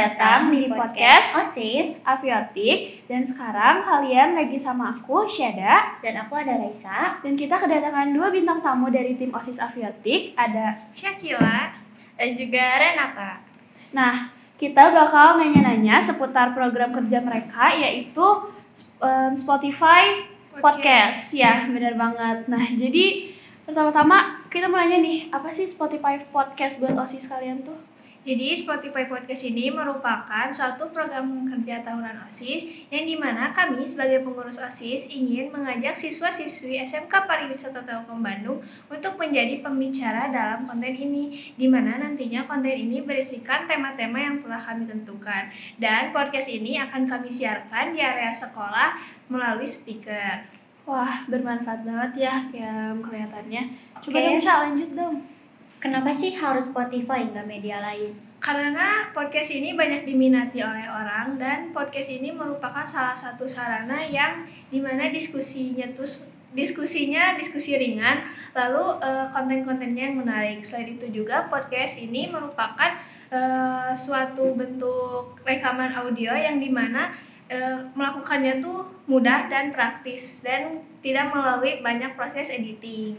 datang di podcast OSIS Aviotik. Dan sekarang kalian lagi sama aku, Syada. Dan aku ada Raisa. Dan kita kedatangan 2 bintang tamu dari tim OSIS Aviotik. Ada Syakila dan juga Renata. Nah, kita bakal nanya-nanya seputar program kerja mereka, yaitu Spotify Podcast. Ya, benar banget. Nah, jadi pertama-tama kita mau nanya nih, apa sih Spotify Podcast buat OSIS kalian tuh? Jadi Spotify Podcast ini merupakan suatu program kerja tahunan OSIS yang dimana kami sebagai pengurus OSIS ingin mengajak siswa-siswi SMK Pariwisata Telkom Bandung untuk menjadi pembicara dalam konten ini, dimana nantinya konten ini berisikan tema-tema yang telah kami tentukan. Dan podcast ini akan kami siarkan di area sekolah melalui speaker. Wah, bermanfaat banget ya kelihatannya. Coba Oke. dong, Ca, lanjut dong. Kenapa sih harus Spotify nggak media lain? Karena podcast ini banyak diminati oleh orang dan podcast ini merupakan salah satu sarana yang dimana diskusi ringan, lalu konten-kontennya yang menarik. Selain itu juga podcast ini merupakan suatu bentuk rekaman audio yang dimana melakukannya tuh mudah dan praktis dan tidak melalui banyak proses editing.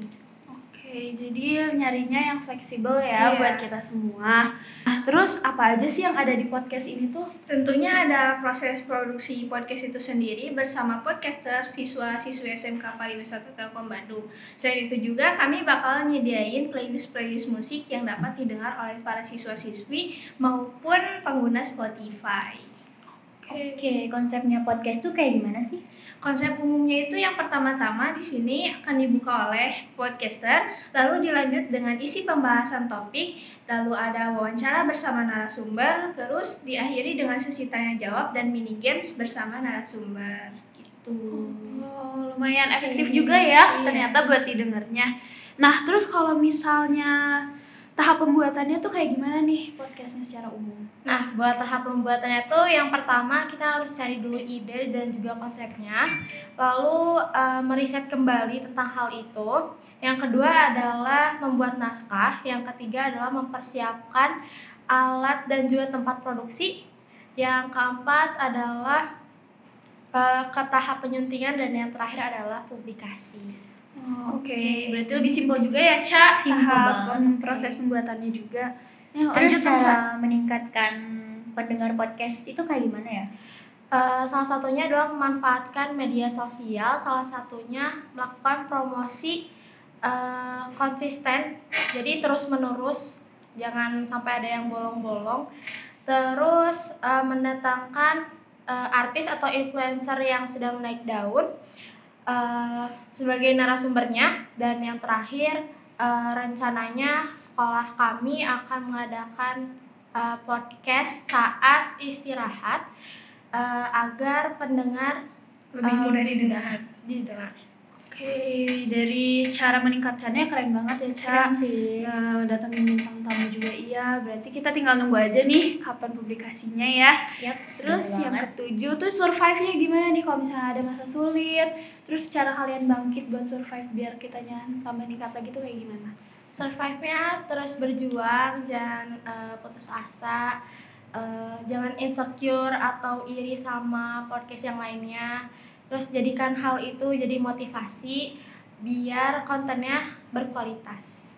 Oke, jadi nyarinya yang fleksibel ya Iya. buat kita semua. Nah, terus apa aja sih yang ada di podcast ini tuh? Tentunya ada proses produksi podcast itu sendiri bersama podcaster siswa-siswi SMK Pariwisata Telkom Bandung. Selain itu juga kami bakal nyediain playlist musik yang dapat didengar oleh para siswa-siswi maupun pengguna Spotify. Oke, konsepnya podcast tuh kayak gimana sih? Konsep umumnya itu yang pertama-tama di sini akan dibuka oleh podcaster, lalu dilanjut dengan isi pembahasan topik, lalu ada wawancara bersama narasumber, terus diakhiri dengan sesi tanya jawab dan mini games bersama narasumber. Gitu. Oh, lumayan efektif Oke. juga ya Iya. ternyata buat didengarnya. Nah, terus kalau misalnya tahap pembuatannya tuh kayak gimana nih podcastnya secara umum? Nah, buat tahap pembuatannya tuh yang pertama kita harus cari dulu ide dan juga konsepnya, lalu meriset kembali tentang hal itu. Yang kedua adalah membuat naskah, yang ketiga adalah mempersiapkan alat dan juga tempat produksi. Yang keempat adalah ke tahap penyuntingan dan yang terakhir adalah publikasi. Oke, berarti lebih simpel juga ya, Ca, Simpel tahap banget. proses pembuatannya juga. Nah, Terus lanjut dong, Ca. cara meningkatkan pendengar podcast itu kayak gimana ya? Salah satunya adalah memanfaatkan media sosial, salah satunya melakukan promosi konsisten, jadi terus menerus, jangan sampai ada yang bolong-bolong. Terus mendatangkan artis atau influencer yang sedang naik daun sebagai narasumbernya. Dan yang terakhir rencananya sekolah kami akan mengadakan podcast saat istirahat agar pendengar Lebih mudah didengar. Oke, dari cara meningkatkannya keren banget ya, Ca. Keren sih. Datangin bintang tamu juga iya. Berarti kita tinggal nunggu aja nih kapan publikasinya ya. Yap, Terus bener yang banget. ketujuh tuh survive-nya gimana nih kalau misalnya ada masa sulit. Terus cara kalian bangkit buat survive biar kitanya tambah meningkat lagi tuh kayak gimana? Survive-nya terus berjuang, jangan putus asa, jangan insecure atau iri sama podcast yang lainnya. Terus jadikan hal itu jadi motivasi biar kontennya berkualitas.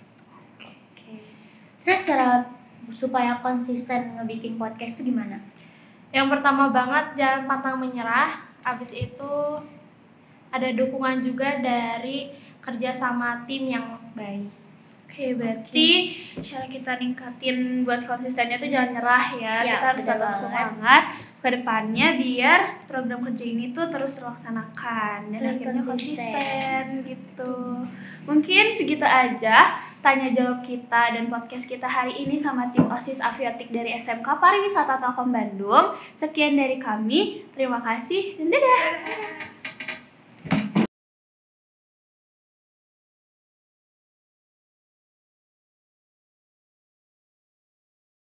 Terus cara supaya konsisten ngebikin podcast tuh gimana? Yang pertama banget, jangan pantang menyerah. Habis itu ada dukungan juga dari kerja sama tim yang baik. Oke, berarti cara kita ningkatin buat konsistennya tuh jangan nyerah ya. Ya, Kita harus betul tetap banget. semangat ke depannya biar program kerja ini tuh terus terlaksanakan dan Terus akhirnya konsisten. konsisten gitu. Mungkin segitu aja tanya jawab kita dan podcast kita hari ini sama tim OSIS Aviotik dari SMK Pariwisata Telkom Bandung. Sekian dari kami. Terima kasih dan dadah.